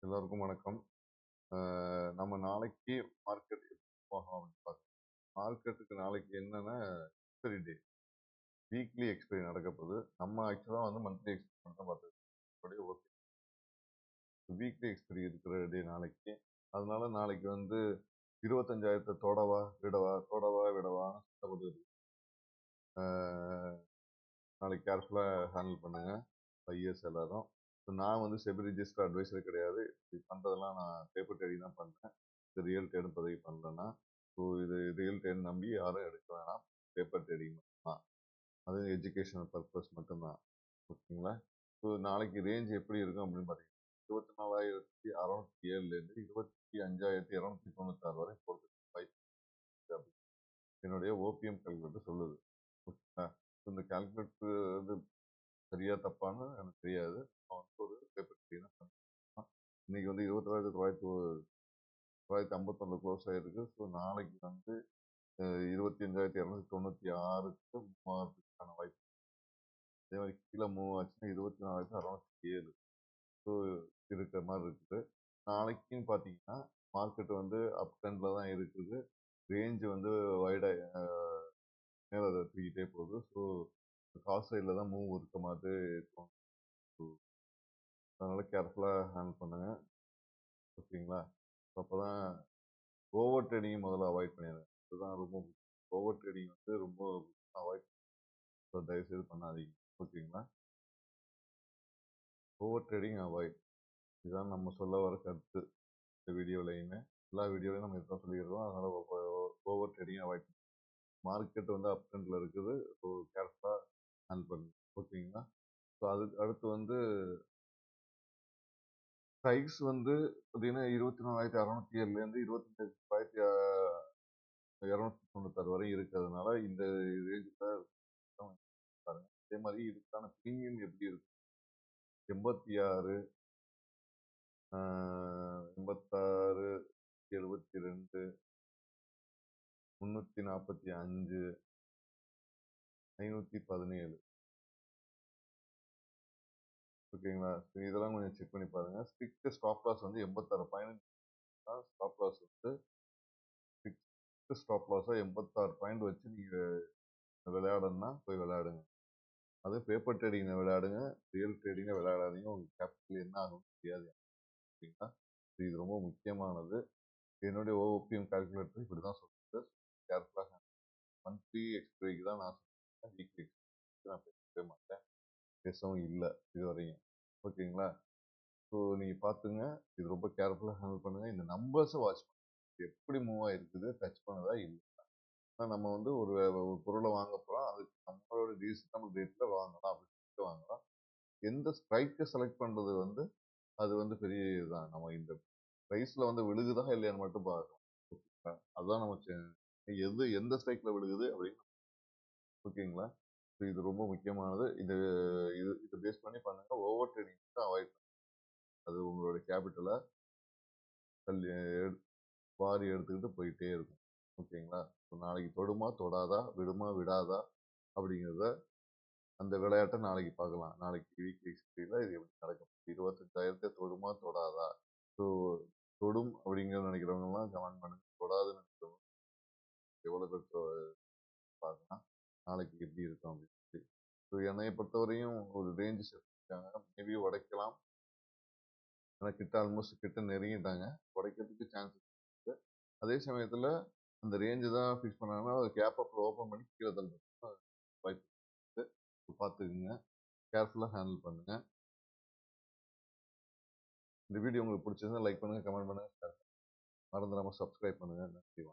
எல்லோருக்கும் வணக்கம். நம்ம நாளைக்கு மார்க்கெட் போகலாம் அப்படின்னு பார்த்தோம். மார்க்கெட்டுக்கு நாளைக்கு என்னன்னா எக்ஸ்பைரி டே. வீக்லி எக்ஸ்பைரி நடக்க போகுது. நம்ம ஆக்சுவலாக வந்து மந்த்லி எக்ஸ்பைரி தான் பார்த்துருக்கோம். ஓகே, வீக்லி எக்ஸ்பைரி இருக்கிற டே நாளைக்கு. அதனால நாளைக்கு வந்து 25,000 தொடவா விடவா தொடவா விடவான்னு சொல்லப்படுது. நாளைக்கு கேர்ஃபுல்லாக ஹேண்டில் பண்ணுங்க பையர்ஸ் எல்லாரும். நான் வந்து செபி ரிஜிஸ்டர் அட்வைசர் கிடையாது. இது பண்ணுறதெல்லாம் நான் பேப்பர் ட்ரேடிங் தான் பண்ணுறேன். இது ரியல் ட்ரேடும் பதிவு பண்ணலன்னா, ஸோ இது ரியல் ட்ரேட் நம்பி யாரும் எடுக்க வேணாம். பேப்பர் ட்ரேடிங் மட்டும்தான். அது எஜுகேஷனல் பர்பஸ் மட்டும்தான். ஓகேங்களா? ஸோ நாளைக்கு ரேஞ்ச் எப்படி இருக்கும் அப்படின்னு பார்த்தீங்கன்னா 24,607லேருந்து 25,296 வரை போகிறதுக்கு வாய்ப்பு இருக்கு அப்படின்னு என்னுடைய ஓபிஎம் கால்குலேட்டர் சொல்லுது. ஓகேங்களா? இந்த கால்குலேட்டர் வந்து சரியா தப்பான்னு எனக்கு தெரியாது. நான் வந்து ஒரு பேப்பர் ட்ரேடிங் தான் பண்ணுறேன். இன்னைக்கு வந்து 24,951 க்ளோஸ் ஆயிருக்கு. ஸோ நாளைக்கு வந்து 25,296க்கு மூவ் ஆகிறதுக்கான வாய்ப்பு. அதே மாதிரி கீழே மூவ் ஆச்சுன்னா 24,607 ஸோ இருக்கிற மாதிரி இருக்குது. நாளைக்குன்னு பார்த்தீங்கன்னா மார்க்கெட் வந்து அப் ட்ரெண்டில் தான் இருக்குது. ரேஞ்சு வந்து வைடாக மேலே தூக்கிட்டே போகுது. ஸோ காசு சைடில் தான் மூவ் இருக்க மாதிரி இருக்கும். அதனால கேர்ஃபுல்லாக ஹேண்டில் பண்ணுங்க. ஓகேங்களா? அப்போ தான் ஓவர் ட்ரேடிங் முதல்ல அவாய்ட் பண்ணிடுங்க. அதுதான் ரொம்ப முக்கியம். ஓவர் ட்ரேடிங் வந்து ரொம்ப அவாய்ட் தயவுசெய்து பண்ணாதீங்க. ஓகேங்களா? Over trading avoid. இதுதான் நம்ம சொல்ல வர கருத்து. இந்த வீடியோலையுமே எல்லா வீடியோலையும் நம்ம இதுதான் சொல்லிடுறோம். அதனால ஓவர் ட்ரேடிங் அவாய்ட். மார்க்கெட் வந்து அப் ட்ரெண்டில் இருக்குது. ஸோ கேர்ஃபுல்லாக ஹேண்டில் பண்ணுங்க. ஓகேங்களா? ஸோ அதுக்கு அடுத்து வந்து ப்ரைஸ் வந்து பார்த்தீங்கன்னா 24,607லேருந்து 25,296 வரை இருக்கிறதுனால இந்த ரேஞ்சில் பாருங்க. அதே மாதிரி இதுக்கான ப்ரீமியம் எப்படி இருக்கு? 86, 86, 72, 345, 517. ஓகேங்களா? இதெல்லாம் கொஞ்சம் செக் பண்ணி பாருங்க. ஸ்ட்ரிக்ட் ஸ்டாப் லாஸ் வந்து 86 பாயிண்ட் தான். ஸ்டாப் லாஸ் வந்து ஸ்ட்ரிக்ட் ஸ்டாப் லாஸாக 86 பாயிண்ட் வச்சு நீங்கள் விளையாடணும்னா போய் விளையாடுங்க. அது பேப்பர் ட்ரேடிங்கை விளையாடுங்க. ரியல் ட்ரேடிங்கை விளையாடாதீங்க. உங்களுக்கு கேபிட்டல் என்ன ஆகும்னு தெரியாது. ஓகேங்களா? இது ரொம்ப முக்கியமானது. என்னுடைய ஓபிஎம் கால்குலேட்டர் இப்படி தான் சொல்லுது. கேர்ஃபுல்லாக மந்த்லி எக்ஸ்பைரிக்கு தான் நான் சொல்லுவேன். வீக்லி எக்ஸ்பைரிக்கு நான் பேசவே மாட்டேன். பேசவும் இல்லை இதுவரையும். ஓகேங்களா? ஸோ நீங்கள் பார்த்துங்க. இது ரொம்ப கேர்ஃபுல்லாக ஹேண்டில் பண்ணுங்கள். இந்த நம்பர்ஸை வாட்ச் பண்ணுங்க. எப்படி மூவ் ஆகிருக்குது, டச் பண்ணதா இல்லை. நம்ம வந்து ஒரு ஒரு பொருளை வாங்க போகிறோம். அதுக்கு நம்மளோட ரீசனபிள் ரேட்டில் வாங்கலாம் அப்படின்னு சொல்லிட்டு வாங்கலாம். எந்த ஸ்ட்ரைக்கை செலக்ட் பண்ணுறது வந்து அது வந்து பெரிய இதுதான். நம்ம இந்த ப்ரைஸில் வந்து விழுகுதா இல்லையான்னு மட்டும் பார்க்கணும். ஓகேங்களா? அதுதான் நம்ம எந்த ஸ்ட்ரைக்கில் விழுகுது அப்படின்னு. ஓகேங்களா? ஸோ இது ரொம்ப முக்கியமானது. இது இது இதை பேஸ் பண்ணி பண்ணுங்க. ஓவர் ட்ரேடிங் அவாய்ட் பண்ணுங்க. அது உங்களோட கேபிட்டலை தள்ளி வாரி எடுத்துக்கிட்டு போயிட்டே இருக்கும். ஓகேங்களா? ஸோ நாளைக்கு தொடுமா தொடாதா, விடுமா விடாதா அப்படிங்கிறத அந்த விளையாட்டை நாளைக்கு பார்க்கலாம். நாளைக்கு வீக்லி எக்ஸ்பீரியன்ஸில் இது எப்படி நடக்கும்? 25,000 தொடுமா தொடாதா? ஸோ தொடும் அப்படிங்கிற நினைக்கிறவங்கலாம் கமெண்ட் பண்ணுங்க. தொடாதுன்னு நினைக்கிறவங்க எவ்வளோ பேர் பார்க்கலாம். நாளைக்கு எப்படி இருக்கும் அப்படின்னு சொல்லி. ஸோ என்னையை பொறுத்தவரையும் ஒரு ரேஞ்சு செட் பண்ணிட்டாங்க. மேபி உடைக்கலாம். ஆனால் கிட்ட ஆல்மோஸ்ட் கிட்ட நெருங்கிட்டாங்க. உடைக்கிறதுக்கு சான்ஸ் இருக்குது. அதே சமயத்தில் அந்த ரேஞ்சு தான் ஃபிக்ஸ் பண்ணாங்கன்னா அது கேப் அப்பில் ஓப்பன் பண்ணி கீழே தள்ளுறதுக்கு வாய்ப்பு இருக்குது. பார்த்துக்குங்க. கேர்ஃபுல்லாக ஹேண்டில் பண்ணுங்கள். இந்த வீடியோ உங்களுக்கு பிடிச்சிருந்தா லைக் பண்ணுங்கள், கமெண்ட் பண்ணுங்கள், மறந்துடாமல் சப்ஸ்கிரைப் பண்ணுங்கள். நன்றி.